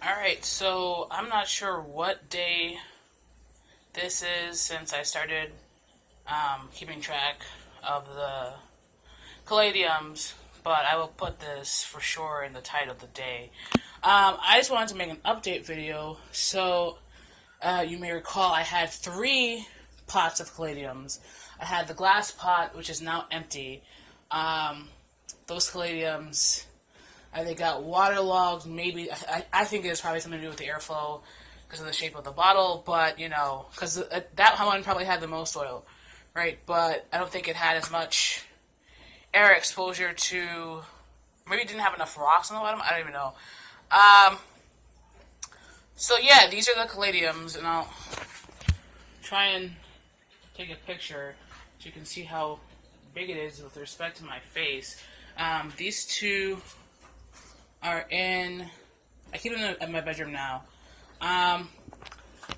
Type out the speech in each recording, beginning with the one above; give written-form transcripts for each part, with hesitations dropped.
Alright, so I'm not sure what day this is since I started keeping track of the Caladiums, but I will put this for sure in the title of the day. I just wanted to make an update video. So you may recall I had 3 pots of Caladiums. I had the glass pot, which is now empty. Those Caladiums, they got waterlogged. Maybe I think it has probably something to do with the airflow because of the shape of the bottle. But because that one probably had the most oil, right? But I don't think it had as much air exposure to. Maybe it didn't have enough rocks on the bottom. I don't even know. So yeah, these are the Caladiums, and I'll try and take a picture so you can see how big it is with respect to my face. These 2 are in. I keep them in my bedroom now. I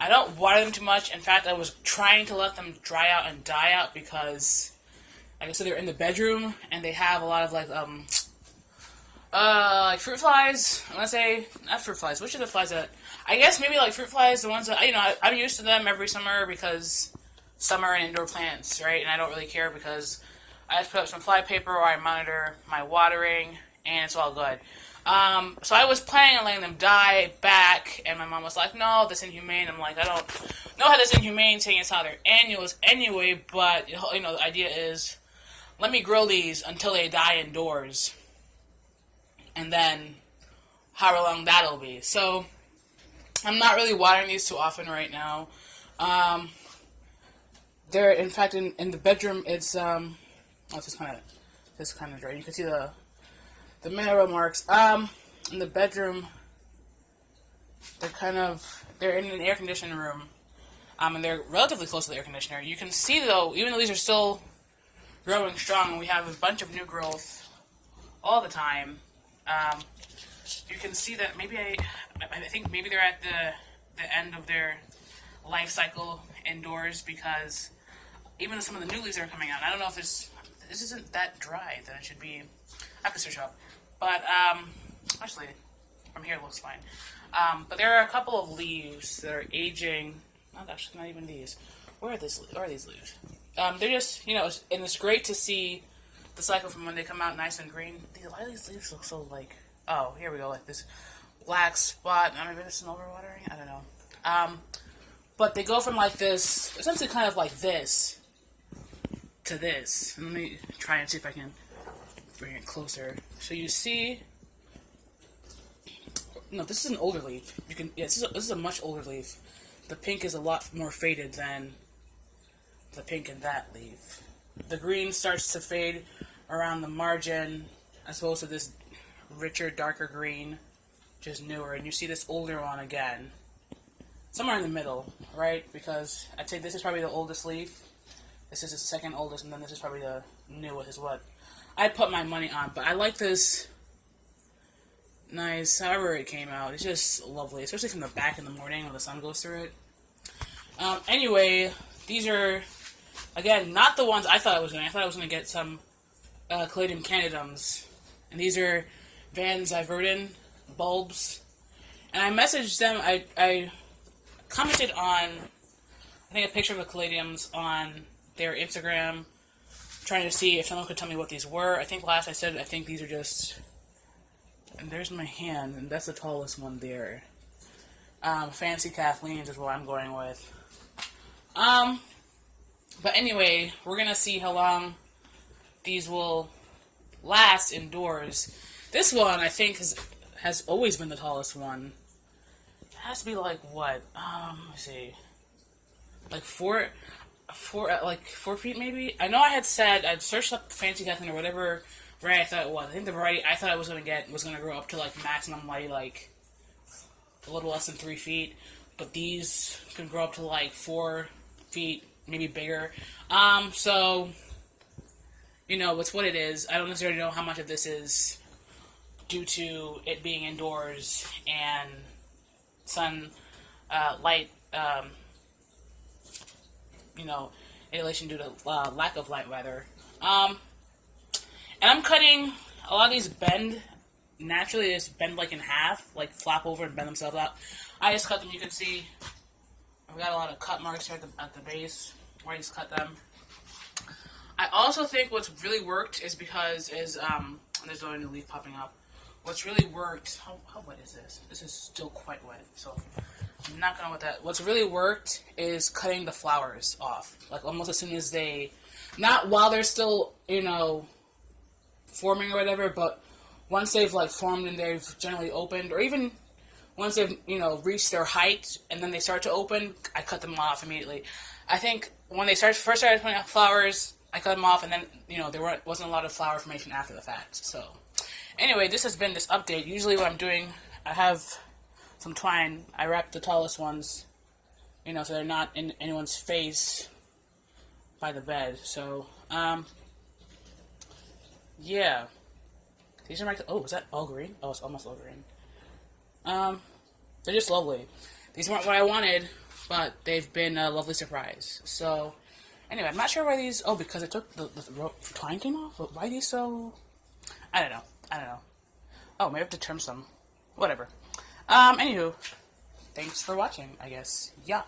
don't water them too much. In fact, I was trying to let them dry out and die out because, like I said, they're in the bedroom and they have a lot of like fruit flies. I want to say not fruit flies. Which are the flies that? I guess maybe like fruit flies. The ones that I'm used to them every summer because summer and indoor plants, right? And I don't really care because I just put up some fly paper or I monitor my watering and it's all good. So I was planning on letting them die back, and my mom was like, no, that's inhumane. I'm like, I don't know how that's inhumane, saying it's how their annuals anyway, but, the idea is, let me grow these until they die indoors, and then however long that'll be. So, I'm not really watering these too often right now. They're, in fact, in the bedroom, it's, this kind of dry. You can see the mineral marks. In the bedroom, they're in an air conditioning room, and they're relatively close to the air conditioner. You can see though, even though these are still growing strong, we have a bunch of new growth all the time. You can see that maybe I think maybe they're at the end of their life cycle indoors because even some of the new leaves are coming out. I don't know if this isn't that dry that it should be. I have to search up. But, actually, from here it looks fine. But there are a couple of leaves that are aging. Not actually, not even these. Where are these leaves? They're just, and it's great to see the cycle from when they come out nice and green. Why do these leaves look so like, oh, here we go, like this black spot. Maybe this is an overwatering? I don't know. But they go from like this, essentially kind of like this, to this. Let me try and see if I can bring it closer. So you see, no, this is an older leaf. This is a much older leaf. The pink is a lot more faded than the pink in that leaf. The green starts to fade around the margin as opposed to this richer, darker green, which is newer. And you see this older one again, somewhere in the middle, right? Because I'd say this is probably the oldest leaf. This is the second oldest, and then this is probably the newest, is what I put my money on. But I like this nice, however it came out. It's just lovely, especially from the back in the morning when the sun goes through it. Anyway, these are, again, not the ones I thought I was going to. I thought I was going to get some Caladium candidums. And these are Van Zyverden bulbs. And I messaged them, I commented on, I think, a picture of the Caladiums on their Instagram, trying to see if someone could tell me what these were. I think last I said, I think these are just, and there's my hand, and that's the tallest one there. Fancy Kathleen's is what I'm going with. But anyway, we're going to see how long these will last indoors. This one, I think, has always been the tallest one. It has to be like, what? Let me see. Like 4 feet maybe? I know I had said, I'd searched up Fancy Kathleen or whatever variety I thought it was. I think the variety I thought I was going to get was going to grow up to like maximum like a little less than 3 feet. But these can grow up to like 4 feet, maybe bigger. So, it's what it is. I don't necessarily know how much of this is due to it being indoors and sun, light, inhalation due to lack of light, rather. And I'm cutting, a lot of these bend naturally just bend like in half, like flop over and bend themselves out. I just cut them. You can see I've got a lot of cut marks here at the base where I just cut them. I also think what's really worked is because there's no new leaf popping up. What's really worked, how wet is this? This is still quite wet, so I'm not gonna wet that. What's really worked is cutting the flowers off, like almost as soon as they, not while they're still, forming or whatever, but once they've like formed and they've generally opened, or even once they've, reached their height and then they start to open, I cut them off immediately. I think when they first started putting out flowers, I cut them off, and then, there wasn't a lot of flower formation after the fact, so. Anyway, this has been this update. Usually what I'm doing, I have some twine. I wrap the tallest ones, so they're not in anyone's face by the bed. So, yeah. These are my... Oh, is that all green? Oh, it's almost all green. They're just lovely. These weren't what I wanted, but they've been a lovely surprise. So, anyway, I'm not sure why these... Oh, because I took the twine came off? Why are these so... I don't know. Oh, maybe I have to trim some. Whatever. Anywho, thanks for watching, I guess. Yeah.